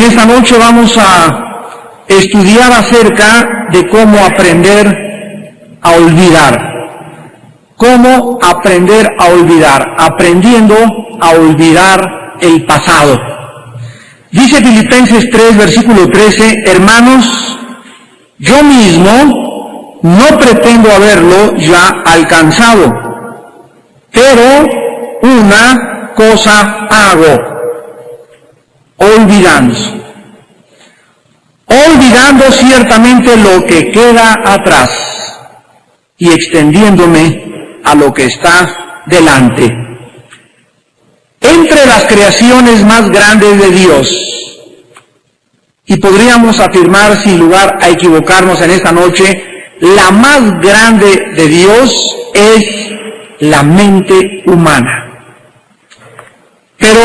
En esta noche vamos a estudiar acerca de cómo aprender a olvidar. Cómo aprender a olvidar, aprendiendo a olvidar el pasado. Dice Filipenses 3, versículo 13, hermanos, yo mismo no pretendo haberlo ya alcanzado, pero una cosa hago, olvidando ciertamente lo que queda atrás y extendiéndome a lo que está delante. Entre las creaciones más grandes de Dios, y podríamos afirmar sin lugar a equivocarnos en esta noche, la más grande de Dios es la mente humana. Pero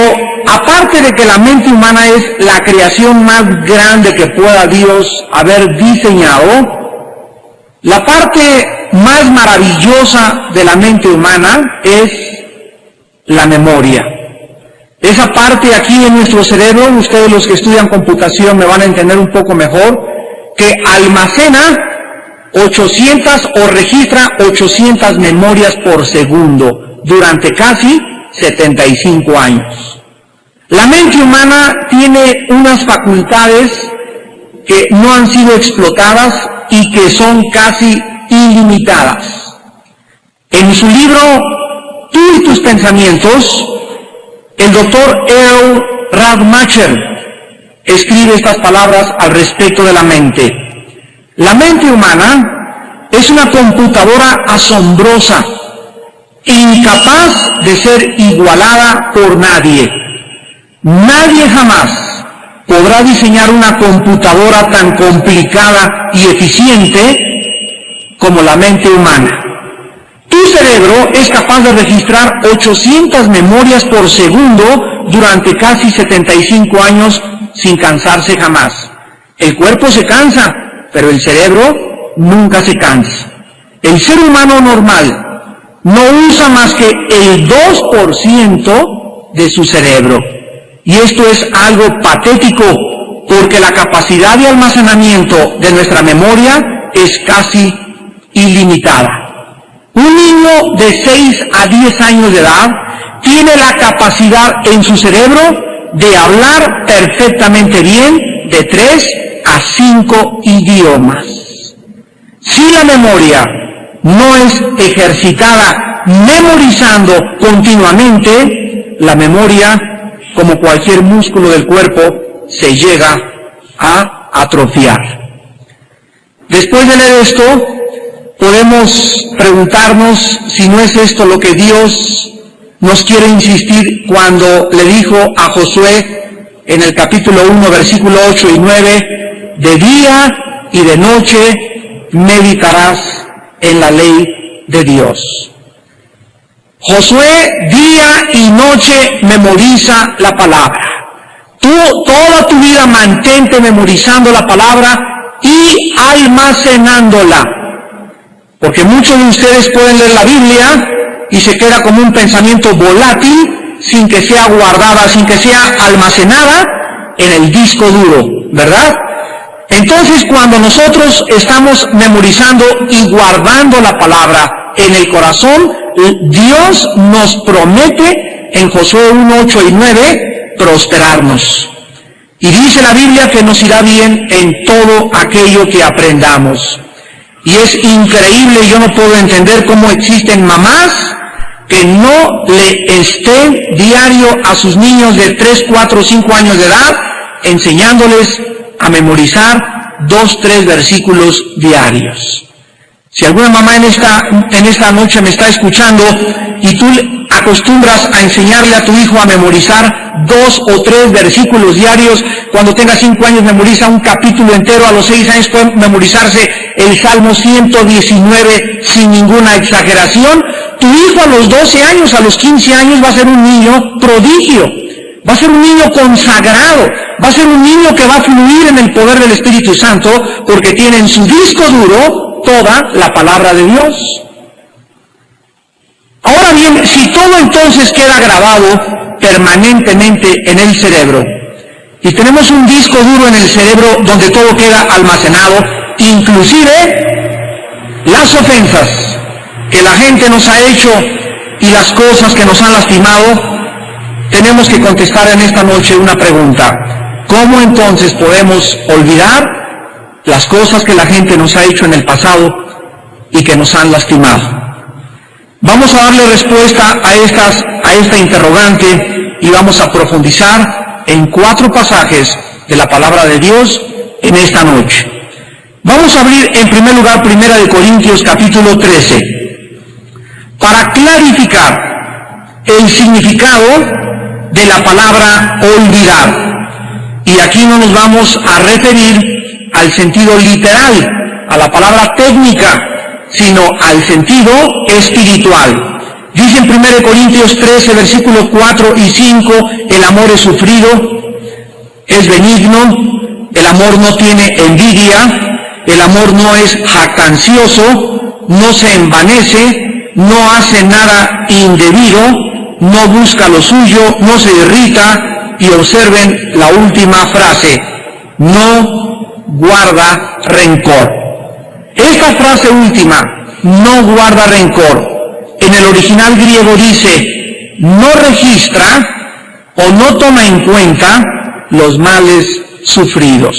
aparte de que la mente humana es la creación más grande que pueda Dios haber diseñado, la parte más maravillosa de la mente humana es la memoria. Esa parte aquí en nuestro cerebro, ustedes los que estudian computación me van a entender un poco mejor, que almacena 800 o registra 800 memorias por segundo durante casi 75 años. La mente humana tiene unas facultades que no han sido explotadas y que son casi ilimitadas. En su libro Tú y tus pensamientos, el doctor Earl Radmacher escribe estas palabras al respecto de la mente. La mente humana es una computadora asombrosa, incapaz de ser igualada por nadie. Nadie jamás podrá diseñar una computadora tan complicada y eficiente como la mente humana. Tu cerebro es capaz de registrar 800 memorias por segundo durante casi 75 años sin cansarse jamás. El cuerpo se cansa, pero el cerebro nunca se cansa. El ser humano normal no usa más que el 2% de su cerebro. Y esto es algo patético, porque la capacidad de almacenamiento de nuestra memoria es casi ilimitada. Un niño de 6 a 10 años de edad tiene la capacidad en su cerebro de hablar perfectamente bien de 3 a 5 idiomas. Si la memoria no es ejercitada memorizando continuamente, la memoria, como cualquier músculo del cuerpo, se llega a atrofiar. Después de leer esto, podemos preguntarnos si no es esto lo que Dios nos quiere insistir cuando le dijo a Josué en el capítulo 1, versículo 8 y 9, de día y de noche meditarás en la ley de Dios. Josué día y noche memoriza la palabra. Tú toda tu vida mantente memorizando la palabra y almacenándola. Porque muchos de ustedes pueden leer la Biblia y se queda como un pensamiento volátil sin que sea guardada, sin que sea almacenada en el disco duro, ¿verdad? Entonces, cuando nosotros estamos memorizando y guardando la palabra en el corazón, Dios nos promete en Josué 1, 8 y 9 prosperarnos. Y dice la Biblia que nos irá bien en todo aquello que aprendamos. Y es increíble, yo no puedo entender cómo existen mamás que no le estén diario a sus niños de 3, 4, 5 años de edad enseñándoles a memorizar 2, 3 versículos diarios. Si alguna mamá en esta noche me está escuchando y tú acostumbras a enseñarle a tu hijo a memorizar 2 o 3 versículos diarios, cuando tenga 5 años memoriza un capítulo entero, a los 6 años puede memorizarse el Salmo 119 sin ninguna exageración, tu hijo a los 12 años, a los 15 años va a ser un niño prodigio, va a ser un niño consagrado, va a ser un niño que va a fluir en el poder del Espíritu Santo porque tiene en su disco duro toda la palabra de Dios. Ahora bien, si todo entonces queda grabado permanentemente en el cerebro, Y tenemos un disco duro en el cerebro donde todo queda almacenado, inclusive las ofensas que la gente nos ha hecho y las cosas que nos han lastimado. Tenemos que contestar en esta noche una pregunta: ¿cómo entonces podemos olvidar las cosas que la gente nos ha hecho en el pasado y que nos han lastimado? Vamos a darle respuesta a esta interrogante y vamos a profundizar en 4 pasajes de la palabra de Dios en esta noche. Vamos a abrir en primer lugar 1 Corintios capítulo 13 para clarificar el significado de la palabra olvidar. Y aquí no nos vamos a referir al sentido literal, a la palabra técnica, sino al sentido espiritual. Dice en 1 Corintios 13, versículos 4 y 5, el amor es sufrido, es benigno, el amor no tiene envidia, el amor no es jactancioso, no se envanece, no hace nada indebido, no busca lo suyo, no se irrita, y observen la última frase: no guarda rencor. Esta frase última, no guarda rencor, en el original griego dice: no registra o no toma en cuenta los males sufridos.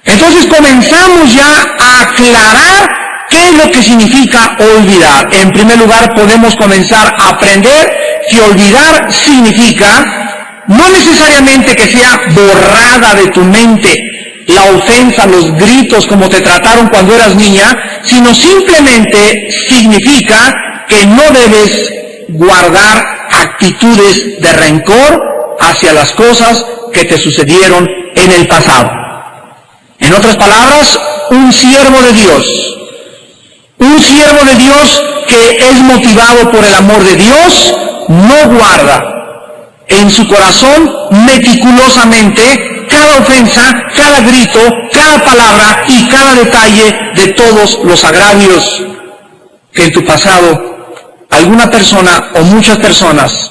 Entonces comenzamos ya a aclarar ¿qué es lo que significa olvidar? En primer lugar, podemos comenzar a aprender que olvidar significa no necesariamente que sea borrada de tu mente la ofensa, los gritos, como te trataron cuando eras niña, sino simplemente significa que no debes guardar actitudes de rencor hacia las cosas que te sucedieron en el pasado. En otras palabras, un siervo de Dios que es motivado por el amor de Dios, no guarda en su corazón meticulosamente cada ofensa, cada grito, cada palabra y cada detalle de todos los agravios que en tu pasado alguna persona o muchas personas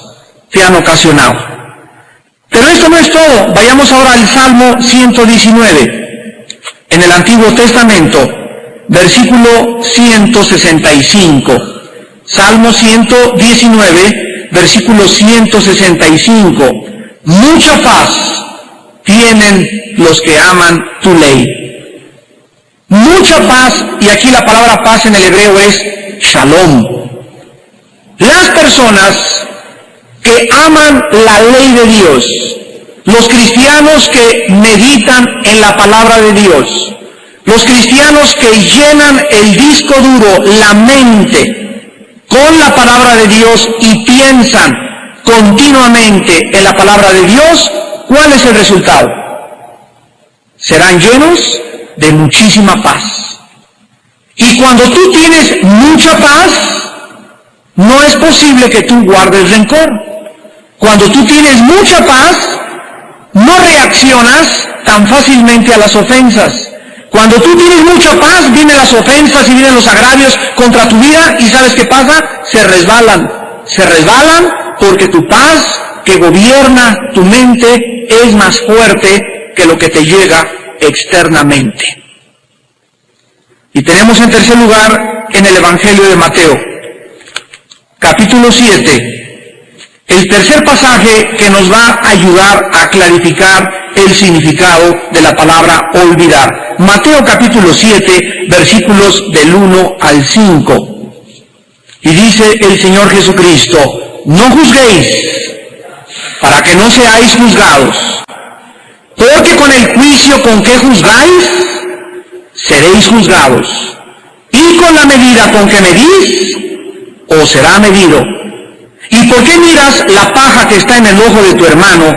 te han ocasionado. Pero esto no es todo. Vayamos ahora al Salmo 119, en el Antiguo Testamento, versículo 165. Salmo 119, versículo 165. Mucha paz tienen los que aman tu ley. Mucha paz, y aquí la palabra paz en el hebreo es shalom. Las personas que aman la ley de Dios, los cristianos que meditan en la palabra de Dios, los cristianos que llenan el disco duro, la mente, con la palabra de Dios y piensan continuamente en la palabra de Dios, ¿cuál es el resultado? Serán llenos de muchísima paz. Y cuando tú tienes mucha paz, no es posible que tú guardes rencor. Cuando tú tienes mucha paz, no reaccionas tan fácilmente a las ofensas. Cuando tú tienes mucha paz, vienen las ofensas y vienen los agravios contra tu vida, y ¿sabes qué pasa? Se resbalan porque tu paz que gobierna tu mente es más fuerte que lo que te llega externamente. Y tenemos en tercer lugar en el Evangelio de Mateo, capítulo 7, el tercer pasaje que nos va a ayudar a clarificar el significado de la palabra olvidar. Mateo capítulo 7, versículos del 1 al 5. Y dice el Señor Jesucristo: no juzguéis, para que no seáis juzgados, porque con el juicio con que juzgáis, seréis juzgados, y con la medida con que medís, os será medido. ¿Y por qué miras la paja que está en el ojo de tu hermano,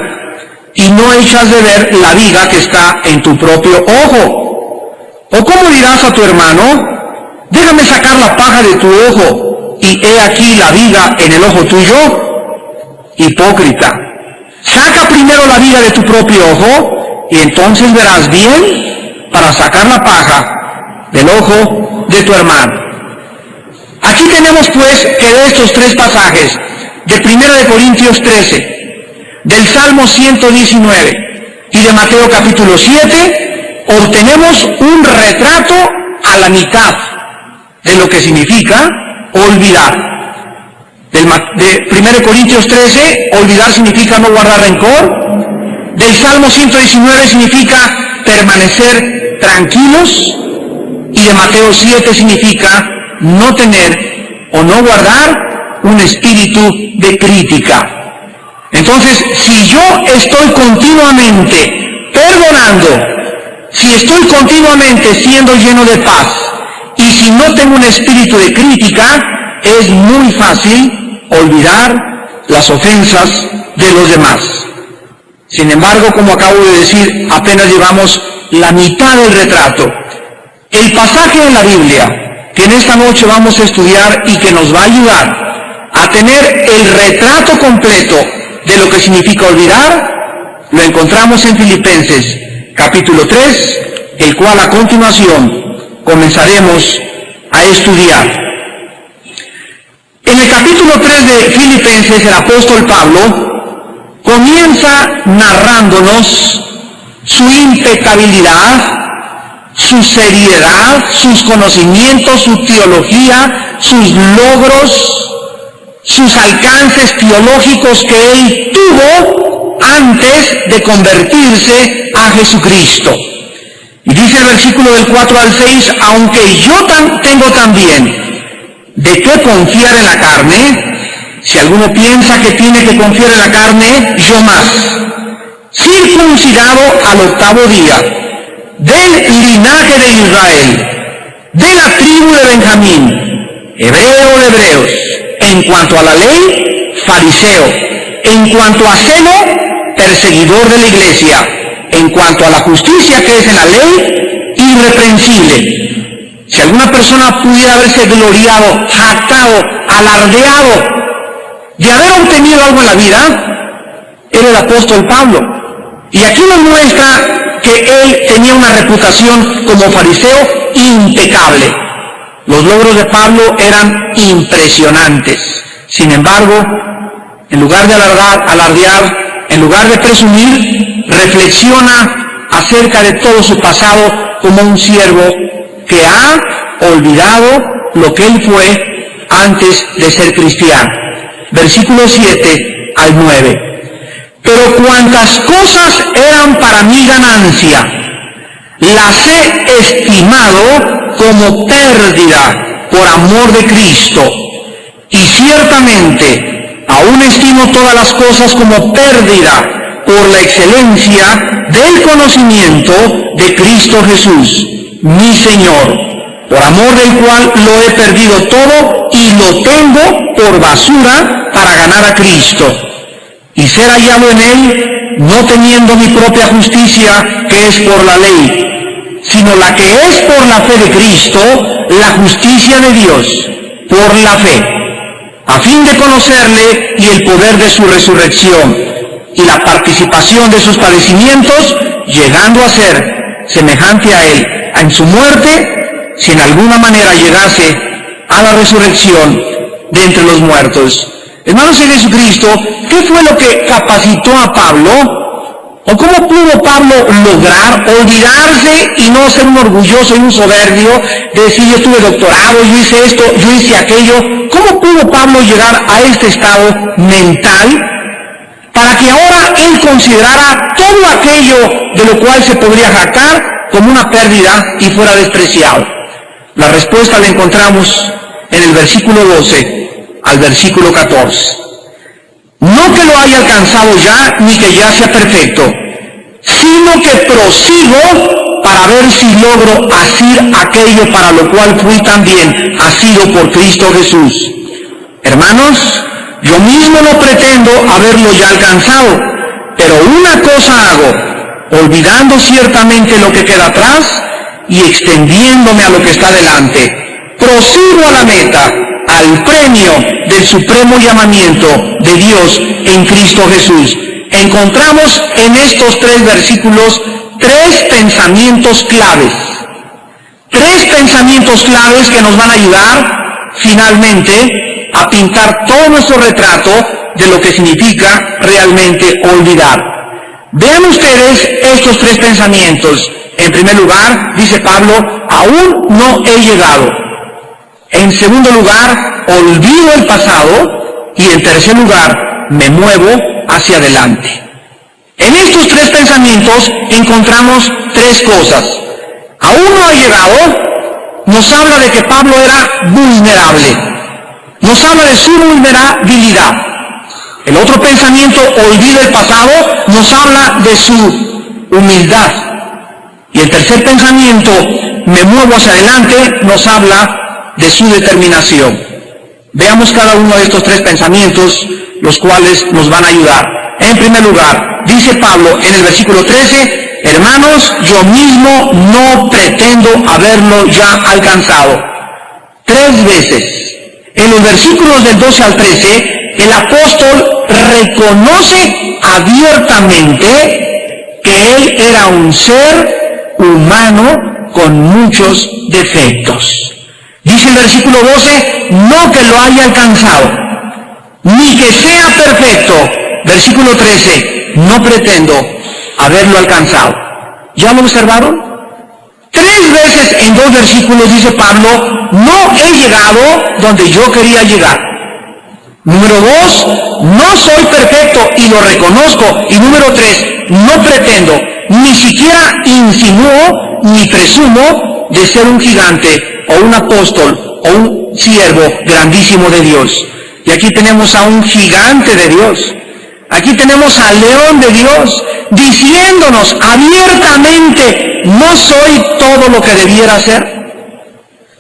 y no echas de ver la viga que está en tu propio ojo? ¿O cómo dirás a tu hermano: déjame sacar la paja de tu ojo, y he aquí la viga en el ojo tuyo? Hipócrita, saca primero la viga de tu propio ojo, y entonces verás bien para sacar la paja del ojo de tu hermano. Aquí tenemos pues que de estos tres pasajes, de 1 Corintios 13, del Salmo 119 y de Mateo capítulo 7, obtenemos un retrato a la mitad de lo que significa olvidar. De 1 Corintios 13, olvidar significa no guardar rencor. Del Salmo 119 significa permanecer tranquilos. Y de Mateo 7 significa no tener o no guardar un espíritu de crítica. Entonces, si yo estoy continuamente perdonando, si estoy continuamente siendo lleno de paz, y si no tengo un espíritu de crítica, es muy fácil olvidar las ofensas de los demás. Sin embargo, como acabo de decir, apenas llevamos la mitad del retrato. El pasaje de la Biblia que en esta noche vamos a estudiar y que nos va a ayudar a tener el retrato completo de lo que significa olvidar, lo encontramos en Filipenses capítulo 3, el cual a continuación comenzaremos a estudiar. En el capítulo 3 de Filipenses, el apóstol Pablo comienza narrándonos su impecabilidad, su seriedad, sus conocimientos, su teología, sus logros, sus alcances teológicos que él tuvo antes de convertirse a Jesucristo. Y dice el versículo del 4 al 6, aunque yo tengo también de qué confiar en la carne, si alguno piensa que tiene que confiar en la carne, yo más, circuncidado al 8º día, del linaje de Israel, de la tribu de Benjamín, hebreo de hebreos, en cuanto a la ley, fariseo, en cuanto a celo, perseguidor de la iglesia, en cuanto a la justicia que es en la ley, irreprensible. Si alguna persona pudiera haberse gloriado, jactado, alardeado de haber obtenido algo en la vida, era el apóstol Pablo. Y aquí nos muestra que él tenía una reputación como fariseo impecable. Los logros de Pablo eran impresionantes. Sin embargo, en lugar de alardear, en lugar de presumir, reflexiona acerca de todo su pasado como un siervo que ha olvidado lo que él fue antes de ser cristiano. Versículos 7 al 9. Pero cuantas cosas eran para mi ganancia, las he estimado como pérdida por amor de Cristo. Y ciertamente aún estimo todas las cosas como pérdida por la excelencia del conocimiento de Cristo Jesús, mi Señor, por amor del cual lo he perdido todo y lo tengo por basura para ganar a Cristo y ser hallado en él, no teniendo mi propia justicia que es por la ley, sino la que es por la fe de Cristo, la justicia de Dios por la fe, a fin de conocerle y el poder de su resurrección y la participación de sus padecimientos, llegando a ser semejante a él en su muerte, si en alguna manera llegase a la resurrección de entre los muertos. Hermanos en Jesucristo, ¿qué fue lo que capacitó a Pablo? ¿O cómo pudo Pablo lograr olvidarse y no ser un orgulloso y un soberbio, de decir yo tuve doctorado, yo hice esto, yo hice aquello? ¿Cómo pudo Pablo llegar a este estado mental para que ahora él considerara todo aquello de lo cual se podría jactar como una pérdida y fuera despreciado? La respuesta la encontramos en el versículo 12 al versículo 14. No que lo haya alcanzado ya, ni que ya sea perfecto, sino que prosigo para ver si logro asir aquello para lo cual fui también asido por Cristo Jesús. Hermanos, yo mismo no pretendo haberlo ya alcanzado, pero una cosa hago, olvidando ciertamente lo que queda atrás y extendiéndome a lo que está delante, prosigo a la meta, al premio del supremo llamamiento de Dios en Cristo Jesús. Encontramos en estos 3 versículos 3 pensamientos claves. 3 pensamientos claves que nos van a ayudar finalmente a pintar todo nuestro retrato de lo que significa realmente olvidar. Vean ustedes estos tres pensamientos. En primer lugar, dice Pablo, aún no he llegado. En segundo lugar, olvido el pasado. Y en tercer lugar, me muevo hacia adelante. En estos tres pensamientos encontramos tres cosas. Aún no ha llegado, nos habla de que Pablo era vulnerable. Nos habla de su vulnerabilidad. El otro pensamiento, olvida el pasado, nos habla de su humildad. Y el tercer pensamiento, me muevo hacia adelante, nos habla de su determinación. Veamos cada uno de estos tres pensamientos, los cuales nos van a ayudar. En primer lugar, dice Pablo en el versículo 13, hermanos, yo mismo no pretendo haberlo ya alcanzado. 3 veces. En los versículos del 12 al 13, el apóstol reconoce abiertamente que él era un ser humano con muchos defectos. Dice el versículo 12, no que lo haya alcanzado, ni que sea perfecto. Versículo 13, no pretendo haberlo alcanzado. ¿Ya lo observaron? 3 veces en 2 versículos dice Pablo, no he llegado donde yo quería llegar. Número 2, no soy perfecto y lo reconozco. Y número 3, no pretendo, ni siquiera insinúo ni presumo de ser un gigante o un apóstol o un siervo grandísimo de Dios. Y aquí tenemos a un gigante de Dios. Aquí tenemos al león de Dios diciéndonos abiertamente, no soy todo lo que debiera ser.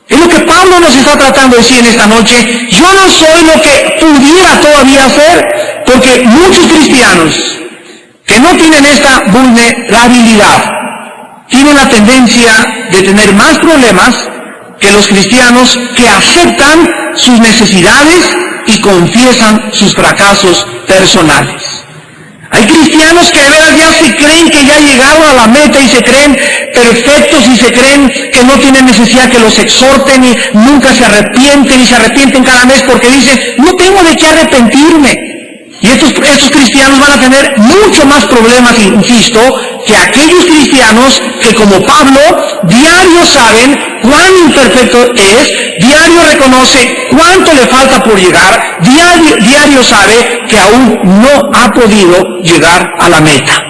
Es lo que Pablo nos está tratando de decir en esta noche. Yo no soy lo que pudiera todavía ser, porque muchos cristianos que no tienen esta vulnerabilidad tienen la tendencia de tener más problemas que los cristianos que aceptan sus necesidades y confiesan sus fracasos personales. Hay cristianos que de veras ya se creen que ya llegaron a la meta y se creen perfectos y se creen que no tienen necesidad que los exhorten y nunca se arrepienten y se arrepienten cada mes porque dicen, no tengo de qué arrepentirme. Y estos cristianos van a tener mucho más problemas, insisto, que aquellos cristianos que como Pablo diario saben cuán imperfecto es, diario reconoce cuánto le falta por llegar, diario sabe que aún no ha podido llegar a la meta.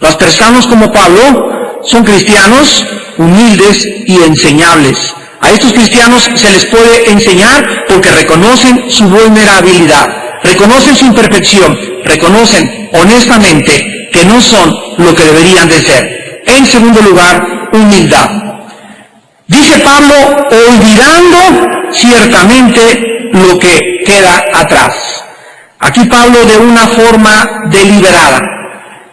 Las personas como Pablo son cristianos humildes y enseñables. A estos cristianos se les puede enseñar porque reconocen su vulnerabilidad, reconocen su imperfección, reconocen honestamente que no son lo que deberían de ser. En segundo lugar, humildad. Dice Pablo, olvidando ciertamente lo que queda atrás. Aquí Pablo de una forma deliberada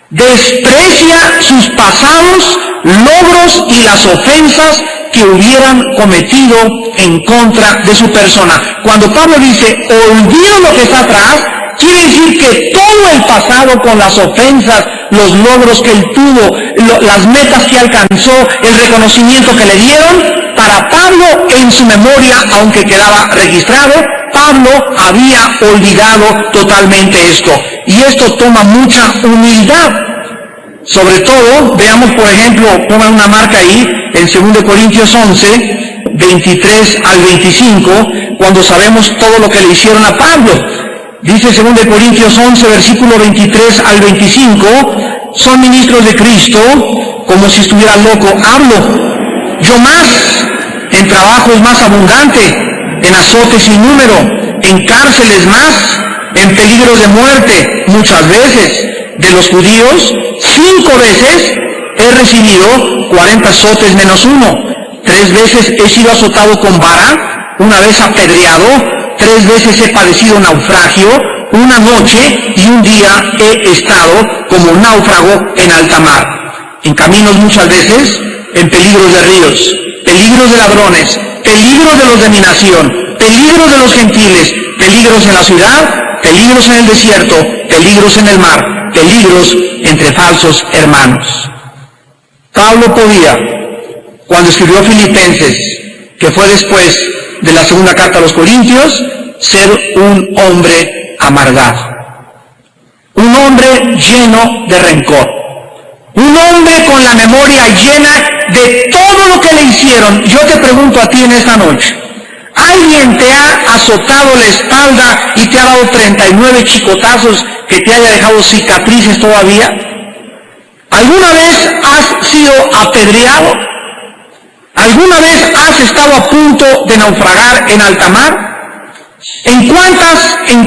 desprecia sus pasados logros y las ofensas que hubieran cometido en contra de su persona. Cuando Pablo dice, olvido lo que está atrás, quiere decir que todo el pasado con las ofensas, los logros que él tuvo, las metas que alcanzó, el reconocimiento que le dieron, para Pablo en su memoria, aunque quedaba registrado, Pablo había olvidado totalmente esto. Y esto toma mucha humildad. Sobre todo, veamos por ejemplo, pongan una marca ahí, en 2 Corintios 11, 23 al 25, cuando sabemos todo lo que le hicieron a Pablo. Dice 2 Corintios 11, versículo 23 al 25, son ministros de Cristo, como si estuviera loco, hablo. Yo más, en trabajos más abundante, en azotes sin número, en cárceles más, en peligros de muerte, muchas veces. De los judíos, 5 veces he recibido 40 azotes menos 1. 3 veces he sido azotado con vara, 1 vez apedreado, 3 veces he padecido naufragio, 1 noche y 1 día he estado como náufrago en alta mar. En caminos muchas veces, en peligros de ríos, peligros de ladrones, peligros de los de mi nación, peligros de los gentiles, peligros en la ciudad, peligros en el desierto, peligros en el mar, peligros entre falsos hermanos. Pablo podía, cuando escribió Filipenses, que fue después de la segunda carta a los Corintios, ser un hombre amargado. un hombre lleno de rencor, un hombre con la memoria llena de todo lo que le hicieron. Yo te pregunto a ti en esta noche, ¿alguien te ha azotado la espalda y te ha dado 39 chicotazos que te haya dejado cicatrices todavía? ¿Alguna vez has sido apedreado? ¿Alguna vez has estado a punto de naufragar en alta mar? ¿En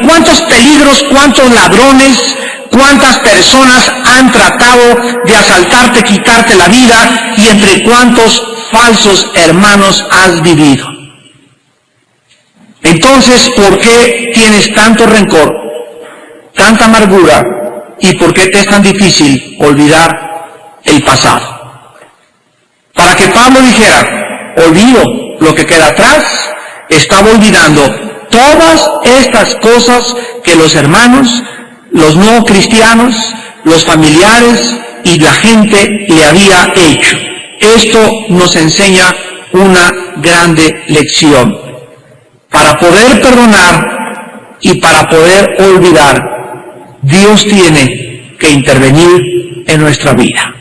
cuántos peligros, cuántos ladrones, cuántas personas han tratado de asaltarte, quitarte la vida, y entre cuántos falsos hermanos has vivido? Entonces, ¿por qué tienes tanto rencor, tanta amargura, y por qué te es tan difícil olvidar el pasado? Para que Pablo dijera, olvido lo que queda atrás, estaba olvidando todas estas cosas que los hermanos, los no cristianos, los familiares y la gente le había hecho. Esto nos enseña una grande lección. Para poder perdonar y para poder olvidar, Dios tiene que intervenir en nuestra vida.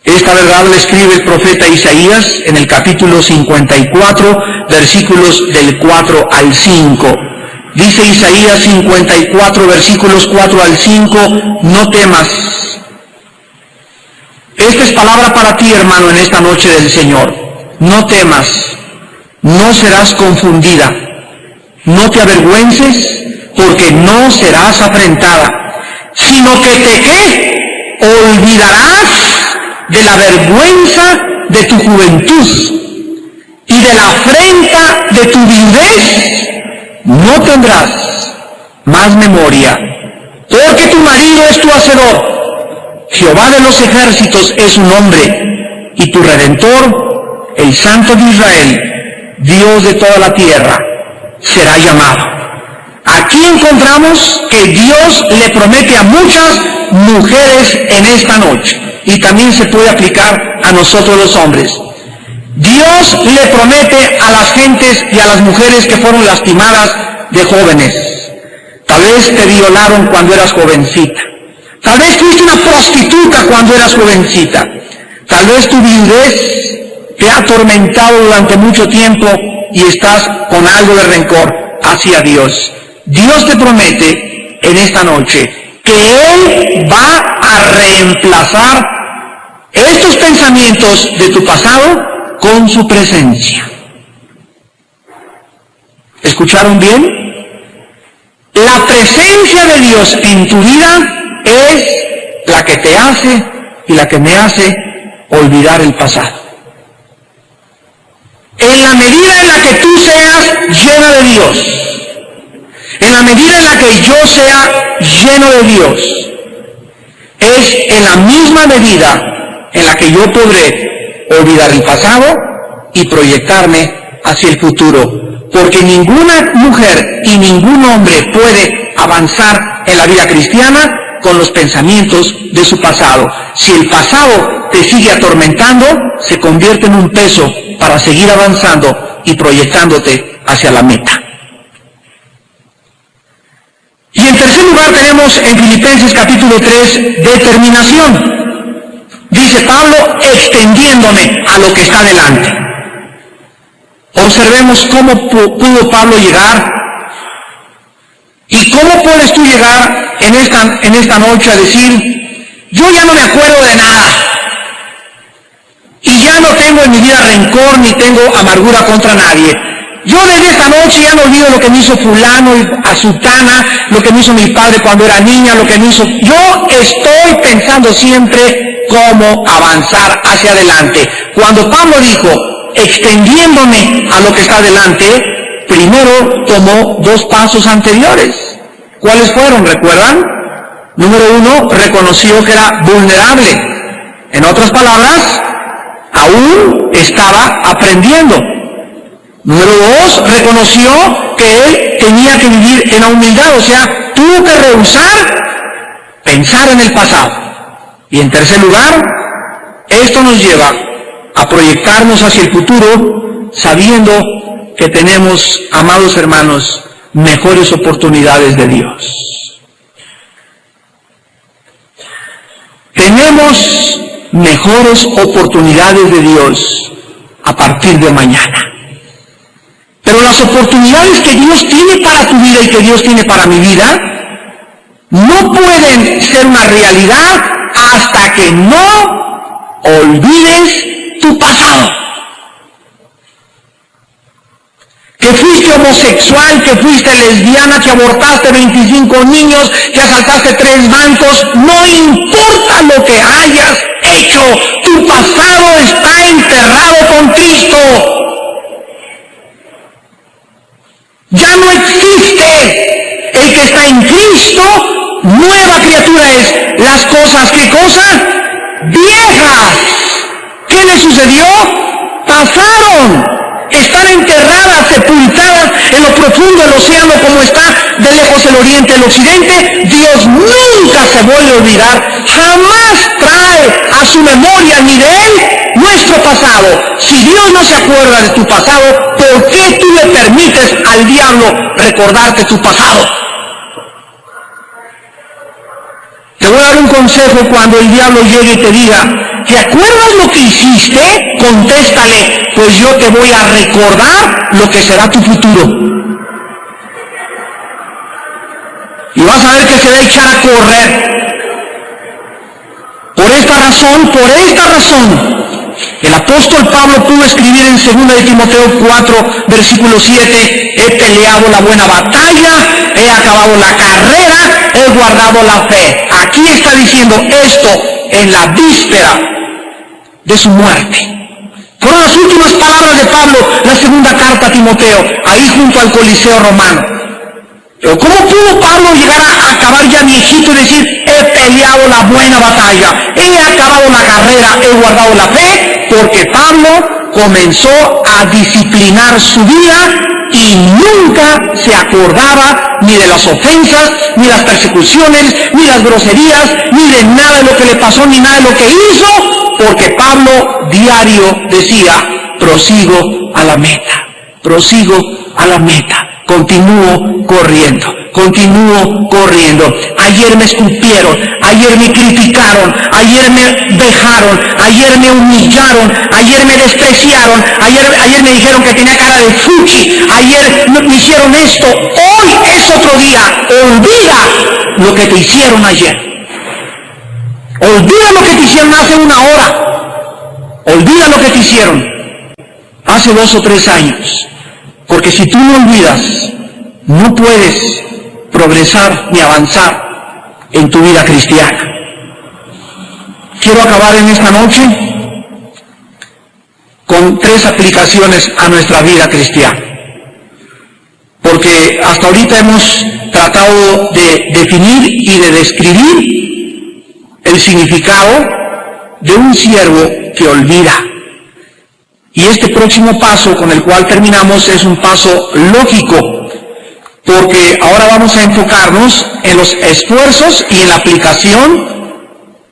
Esta verdad la escribe el profeta Isaías en el capítulo 54, versículos del 4 al 5. Dice Isaías 54, versículos 4 al 5, no temas. Esta es palabra para ti, hermano, en esta noche del Señor. No temas, no serás confundida, no te avergüences, porque no serás afrentada, sino que te ¿qué? Olvidarás de la vergüenza de tu juventud y de la afrenta de tu viudez. No tendrás más memoria, porque tu marido es tu hacedor. Jehová de los ejércitos es su nombre, y tu Redentor, el Santo de Israel, Dios de toda la tierra, será llamado. Aquí encontramos que Dios le promete a muchas mujeres en esta noche, y también se puede aplicar a nosotros los hombres. Dios le promete a las gentes y a las mujeres que fueron lastimadas de jóvenes. Tal vez te violaron cuando eras jovencita. Tal vez fuiste una prostituta cuando eras jovencita. Tal vez tu viudez te ha atormentado durante mucho tiempo y estás con algo de rencor hacia Dios. Dios te promete en esta noche que Él va a reemplazar estos pensamientos de tu pasado con su presencia. ¿Escucharon bien? La presencia de Dios en tu vida es la que te hace y la que me hace olvidar el pasado. En la medida en la que tú seas llena de Dios, en la medida en la que yo sea lleno de Dios, es en la misma medida en la que yo podré olvidar el pasado y proyectarme hacia el futuro. Porque ninguna mujer y ningún hombre puede avanzar en la vida cristiana con los pensamientos de su pasado. Si el pasado te sigue atormentando, se convierte en un peso para seguir avanzando y proyectándote hacia la meta. Y en tercer lugar tenemos en Filipenses capítulo 3, determinación. Dice Pablo, extendiéndome a lo que está delante. Observemos cómo pudo Pablo llegar y cómo puedes tú llegar en esta noche a decir, yo ya no me acuerdo de nada y ya no tengo en mi vida rencor ni tengo amargura contra nadie. Yo en esta noche ya no olvido lo que me hizo fulano y a sutana, lo que me hizo mi padre cuando era niña, lo que me hizo... Yo estoy pensando siempre cómo avanzar hacia adelante. Cuando Pablo dijo, extendiéndome a lo que está delante, primero tomó dos pasos anteriores. ¿Cuáles fueron? ¿Recuerdan? Número uno, reconoció que era vulnerable. En otras palabras, aún estaba aprendiendo. Número dos, reconoció que él tenía que vivir en la humildad, o sea, tuvo que rehusar pensar en el pasado. Y en tercer lugar, esto nos lleva a proyectarnos hacia el futuro, sabiendo que tenemos, amados hermanos, mejores oportunidades de Dios. tenemos mejores oportunidades de Dios a partir de mañana. Pero las oportunidades que Dios tiene para tu vida y que Dios tiene para mi vida no pueden ser una realidad hasta que no olvides tu pasado. Que fuiste homosexual, que fuiste lesbiana, que abortaste 25 niños, que asaltaste 3 bancos, no importa lo que hayas hecho, tu pasado está enterrado con Cristo. Ya no existe. El que está en Cristo, nueva criatura es. Las cosas, ¿qué cosas? Viejas. ¿Qué le sucedió? Pasaron. Están enterradas, sepultadas en lo profundo del océano, como está de lejos el oriente, el occidente. Dios nunca se vuelve a olvidar, jamás trae a su memoria ni de él nuestro pasado. Si Dios no se acuerda de tu pasado, ¿por qué tú le permites al diablo recordarte tu pasado? Te voy a dar un consejo cuando el diablo llegue y te diga, ¿te acuerdas lo que hiciste? Contéstale, pues yo te voy a recordar lo que será tu futuro. Y vas a ver que se va a echar a correr. Por esta razón, el apóstol Pablo pudo escribir en 2 de Timoteo 4, versículo 7, he peleado la buena batalla, he acabado la carrera, he guardado la fe. Aquí está diciendo esto en la víspera de su muerte. Fueron las últimas palabras de Pablo, la segunda carta a Timoteo, ahí junto al Coliseo romano. Pero ¿cómo pudo Pablo llegar a acabar ya viejito y decir, he peleado la buena batalla, he acabado la carrera, he guardado la fe? Porque Pablo comenzó a disciplinar su vida y nunca se acordaba ni de las ofensas, ni las persecuciones, ni las groserías, ni de nada de lo que le pasó, ni nada de lo que hizo, porque Pablo diario decía, prosigo a la meta, prosigo a la meta. Continúo corriendo. Ayer me escupieron, ayer me criticaron, ayer me dejaron, ayer me humillaron, ayer me despreciaron, ayer me dijeron que tenía cara de fuchi, ayer me hicieron esto. Hoy es otro día. Olvida lo que te hicieron ayer. Olvida lo que te hicieron hace 1 hora. Olvida lo que te hicieron hace 2 o 3 años. Porque si tú no olvidas, no puedes progresar ni avanzar en tu vida cristiana. Quiero acabar en esta noche con 3 aplicaciones a nuestra vida cristiana. Porque hasta ahorita hemos tratado de definir y de describir el significado de un siervo que olvida. Y este próximo paso con el cual terminamos es un paso lógico, porque ahora vamos a enfocarnos en los esfuerzos y en la aplicación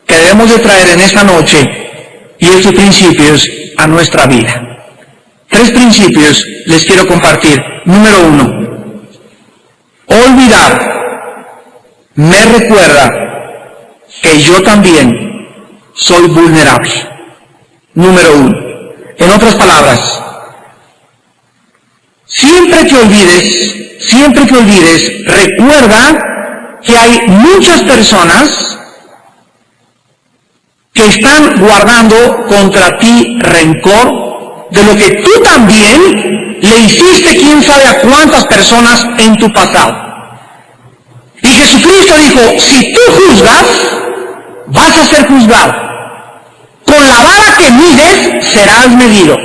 que debemos de traer en esta noche y estos principios a nuestra vida. 3 principios les quiero compartir. Número 1, olvidar me recuerda que yo también soy vulnerable. Número 1. En otras palabras, siempre que olvides, recuerda que hay muchas personas que están guardando contra ti rencor de lo que tú también le hiciste quién sabe a cuántas personas en tu pasado. Y Jesucristo dijo, si tú juzgas, vas a ser juzgado. Con la vara que mides, serás medido.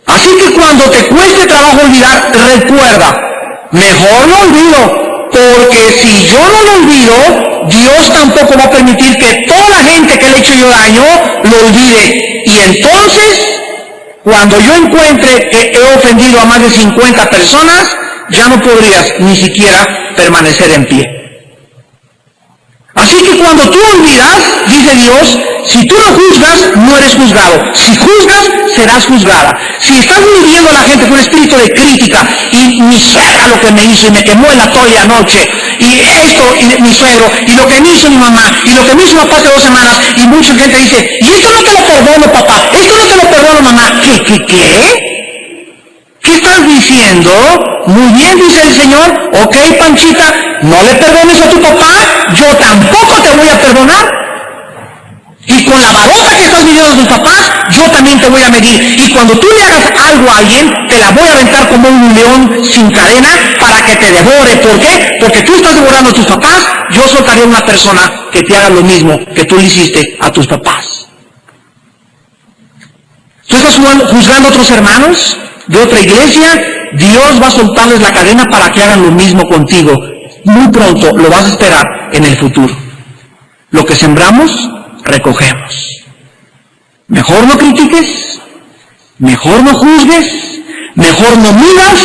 Así que cuando te cueste trabajo olvidar, recuerda, mejor lo olvido, porque si yo no lo olvido, Dios tampoco va a permitir que toda la gente que le he hecho yo daño lo olvide. Y entonces, cuando yo encuentre que he ofendido a más de 50 personas, ya no podrías ni siquiera permanecer en pie. Así que cuando tú olvidas, dice Dios, si tú no juzgas, no eres juzgado. Si juzgas, serás juzgada. Si estás viviendo a la gente con un espíritu de crítica, y mi suegra lo que me hizo, y me quemó el atole anoche, y esto, y mi suegro, y lo que me hizo mi mamá, y lo que me hizo mi papá hace 2 semanas, y mucha gente dice, y esto no te lo perdono, papá, esto no te lo perdono, mamá. ¿Qué? ¿Qué estás diciendo? Muy bien, dice el Señor. Ok, Panchita, no le perdones a tu papá, yo tampoco te voy a perdonar. Y con la varota que estás midiendo a tus papás, yo también te voy a medir. Y cuando tú le hagas algo a alguien, te la voy a aventar como un león sin cadena para que te devore. ¿Por qué? Porque tú estás devorando a tus papás, yo soltaré a una persona que te haga lo mismo que tú le hiciste a tus papás. ¿Tú estás juzgando a otros hermanos de otra iglesia? Dios va a soltarles la cadena para que hagan lo mismo contigo. Muy pronto lo vas a esperar en el futuro. Lo que sembramos, recogemos. Mejor no critiques, mejor no juzgues, mejor no midas,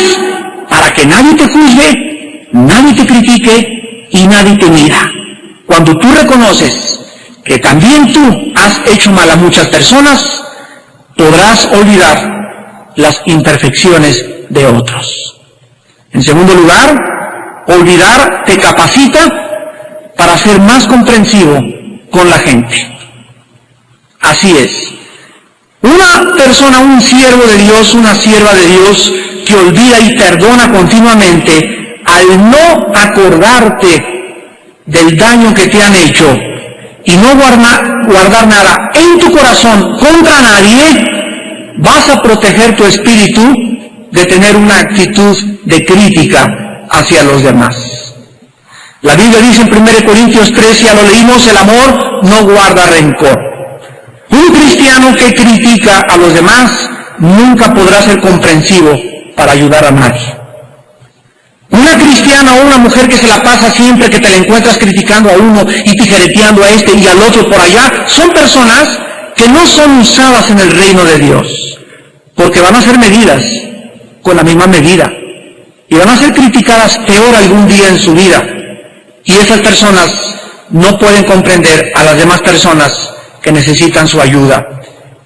para que nadie te juzgue, nadie te critique y nadie te mira. Cuando tú reconoces que también tú has hecho mal a muchas personas, podrás olvidar las imperfecciones de otros. En segundo lugar, olvidar te capacita para ser más comprensivo con la gente. Así es. Una persona, un siervo de Dios, una sierva de Dios, que olvida y perdona continuamente, al no acordarte del daño que te han hecho y no guardar nada en tu corazón contra nadie, vas a proteger tu espíritu de tener una actitud de crítica hacia los demás. La Biblia dice en 1 Corintios 3, ya lo leímos, el amor no guarda rencor. Un cristiano que critica a los demás nunca podrá ser comprensivo para ayudar a nadie. Una cristiana o una mujer que se la pasa siempre que te la encuentras criticando a uno y tijereteando a este y al otro por allá, son personas que no son usadas en el reino de Dios, porque van a ser medidas con la misma medida y van a ser criticadas peor algún día en su vida. Y esas personas no pueden comprender a las demás personas que necesitan su ayuda.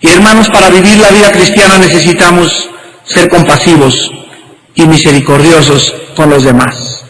Y hermanos, para vivir la vida cristiana necesitamos ser compasivos y misericordiosos con los demás.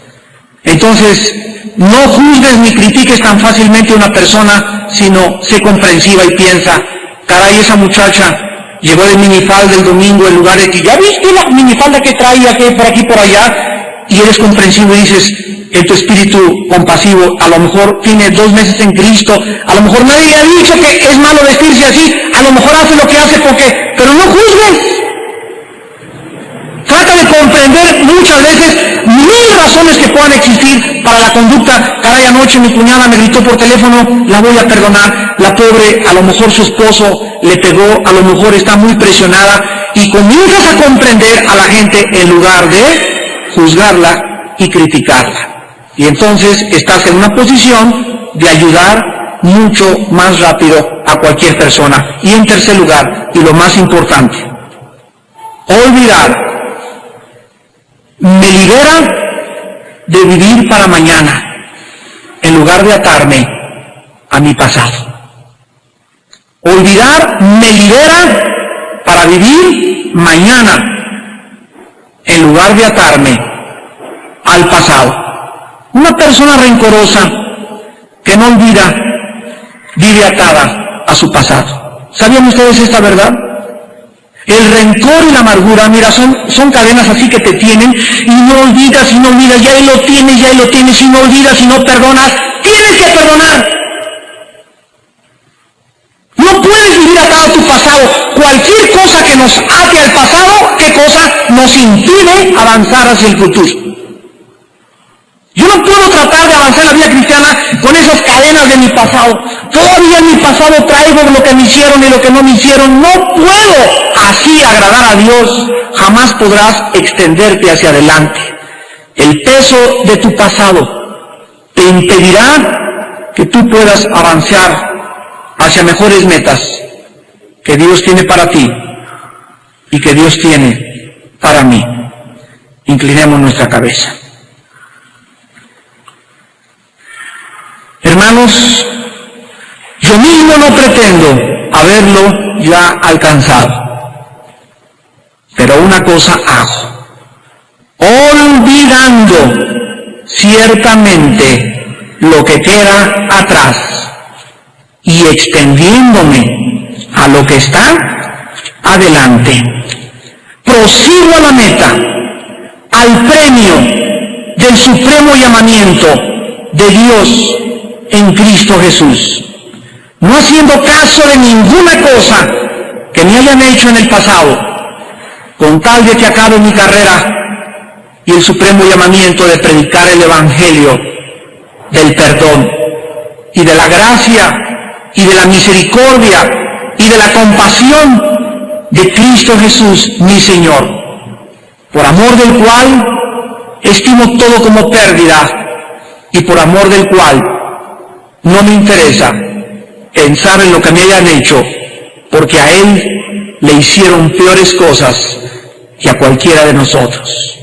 Entonces, no juzgues ni critiques tan fácilmente a una persona, sino sé comprensiva y piensa, caray, esa muchacha llegó de minifalda el domingo en lugar de que, ¿ya viste la minifalda que traía que por aquí por allá? Y eres comprensivo y dices, en tu espíritu compasivo, a lo mejor tiene 2 meses en Cristo, a lo mejor nadie le ha dicho que es malo vestirse así, a lo mejor hace lo que hace porque, pero no juzgues. Trata de comprender muchas veces 1000 razones que puedan existir para la conducta. Caray, anoche mi cuñada me gritó por teléfono, la voy a perdonar. La pobre, a lo mejor su esposo le pegó, a lo mejor está muy presionada, y comienzas a comprender a la gente en lugar de juzgarla y criticarla. Y entonces estás en una posición de ayudar mucho más rápido a cualquier persona. Y en tercer lugar, y lo más importante, olvidar me libera de vivir para mañana, en lugar de atarme a mi pasado. Olvidar me libera para vivir mañana, en lugar de atarme al pasado. Una persona rencorosa que no olvida, vive atada a su pasado. ¿Sabían ustedes esta verdad? El rencor y la amargura, mira, son cadenas así que te tienen, y no olvidas, ya ahí lo tienes, y no olvidas, y no perdonas. Tienes que perdonar. No puedes vivir atado a tu pasado. Cualquier cosa que nos ate al pasado, ¿qué cosa? Nos impide avanzar hacia el futuro. Yo no puedo tratar de avanzar la vida cristiana con esas cadenas de mi pasado. Todavía en mi pasado traigo lo que me hicieron y lo que no me hicieron. No puedo así agradar a Dios. Jamás podrás extenderte hacia adelante. El peso de tu pasado te impedirá que tú puedas avanzar hacia mejores metas que Dios tiene para ti y que Dios tiene para mí. Inclinemos nuestra cabeza. Hermanos, años, yo mismo no pretendo haberlo ya alcanzado. Pero una cosa hago, olvidando ciertamente lo que queda atrás y extendiéndome a lo que está adelante. Prosigo a la meta, al premio del supremo llamamiento de Dios en Cristo Jesús, no haciendo caso de ninguna cosa que me hayan hecho en el pasado, con tal de que acabe mi carrera y el supremo llamamiento de predicar el Evangelio del perdón y de la gracia y de la misericordia y de la compasión de Cristo Jesús, mi Señor, por amor del cual estimo todo como pérdida y por amor del cual no me interesa pensar en lo que me hayan hecho, porque a Él le hicieron peores cosas que a cualquiera de nosotros.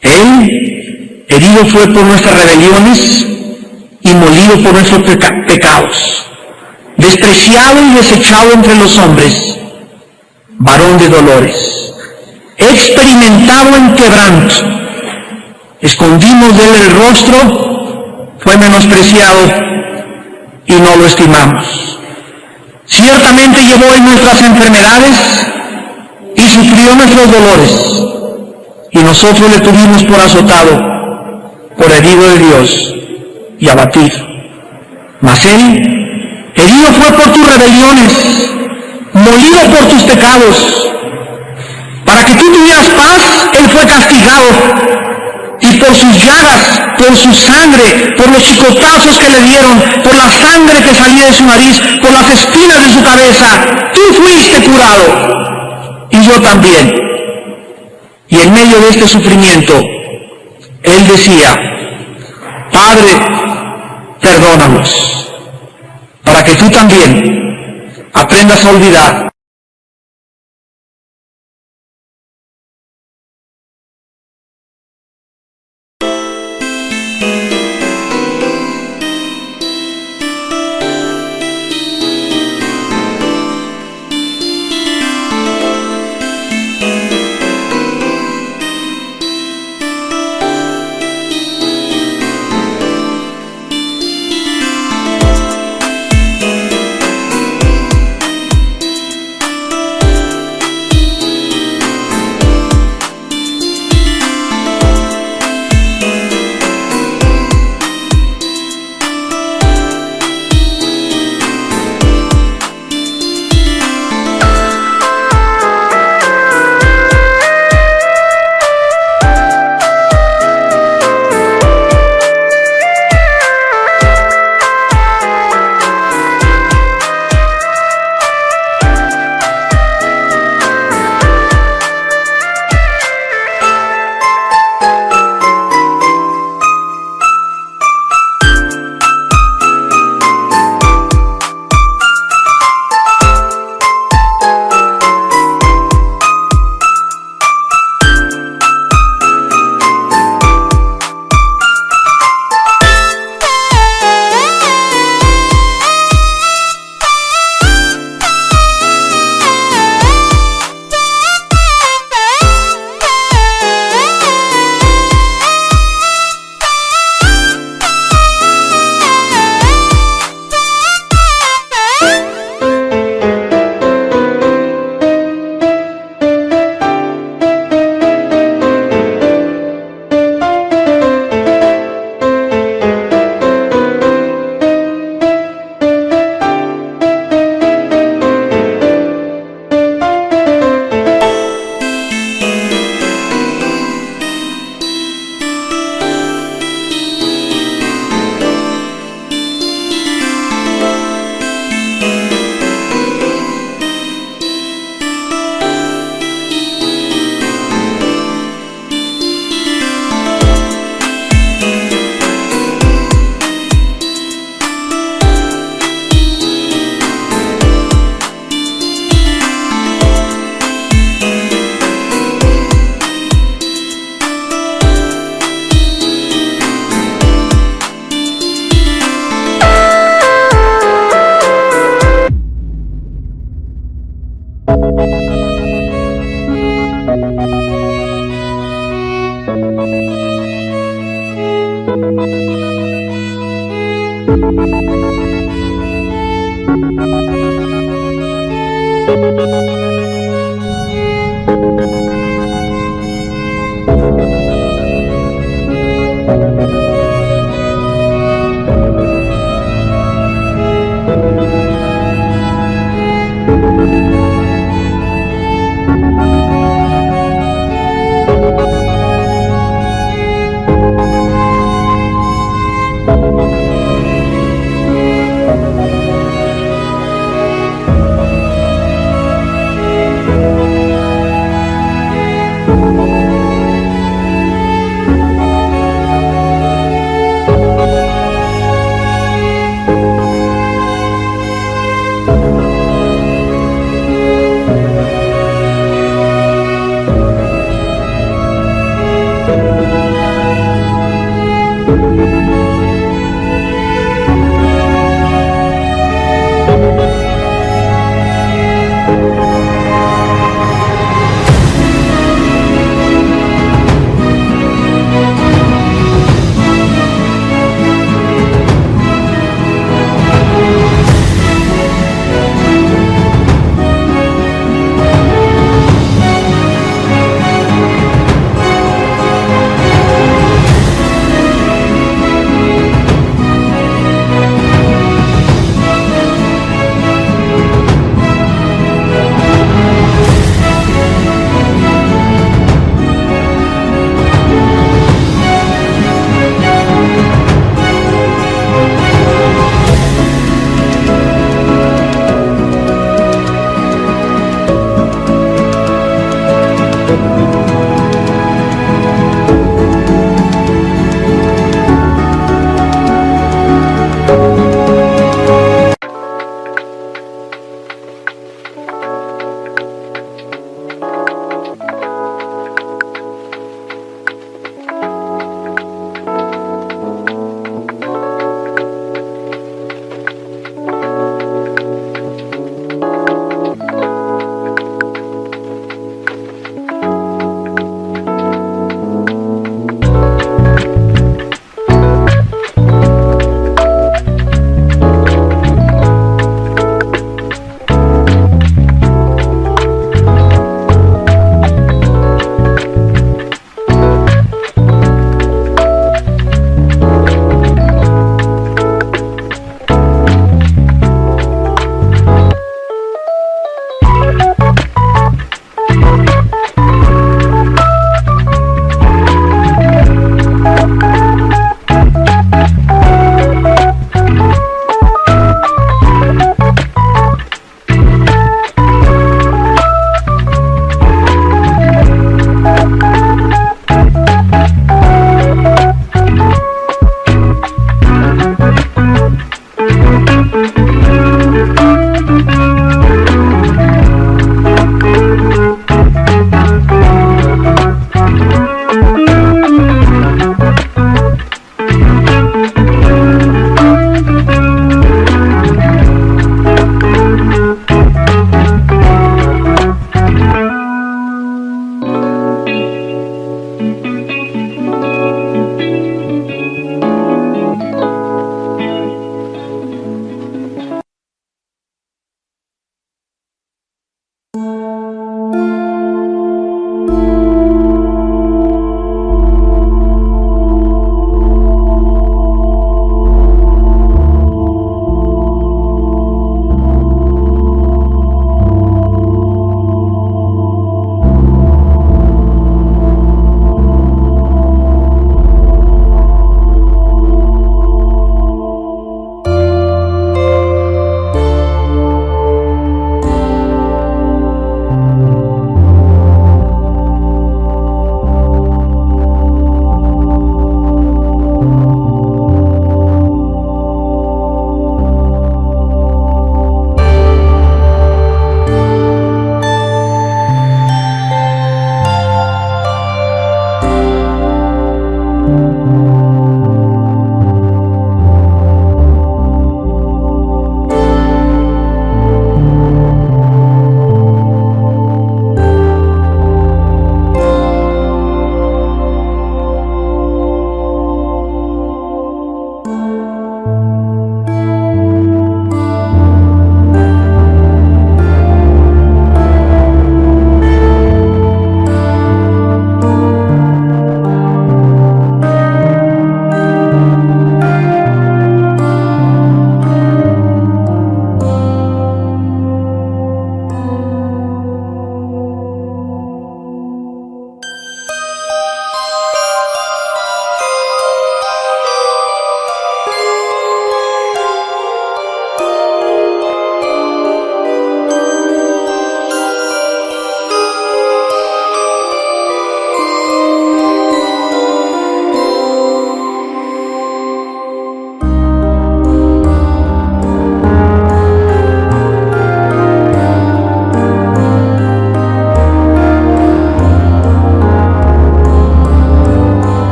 Él herido fue por nuestras rebeliones y molido por nuestros pecados, despreciado y desechado entre los hombres, varón de dolores, experimentado en quebranto, escondimos de él el rostro, fue menospreciado y no lo estimamos. Ciertamente llevó en nuestras enfermedades y sufrió nuestros dolores, y nosotros le tuvimos por azotado, por herido de Dios y abatido. Mas él, herido fue por tus rebeliones, molido por tus pecados. Para que tú tuvieras paz, él fue castigado, y por sus llagas, por su sangre, por los chicotazos que le dieron, por la sangre que salía de su nariz, por las espinas de su cabeza, tú fuiste curado, y yo también. Y en medio de este sufrimiento, él decía: Padre, perdónalos, para que tú también aprendas a olvidar.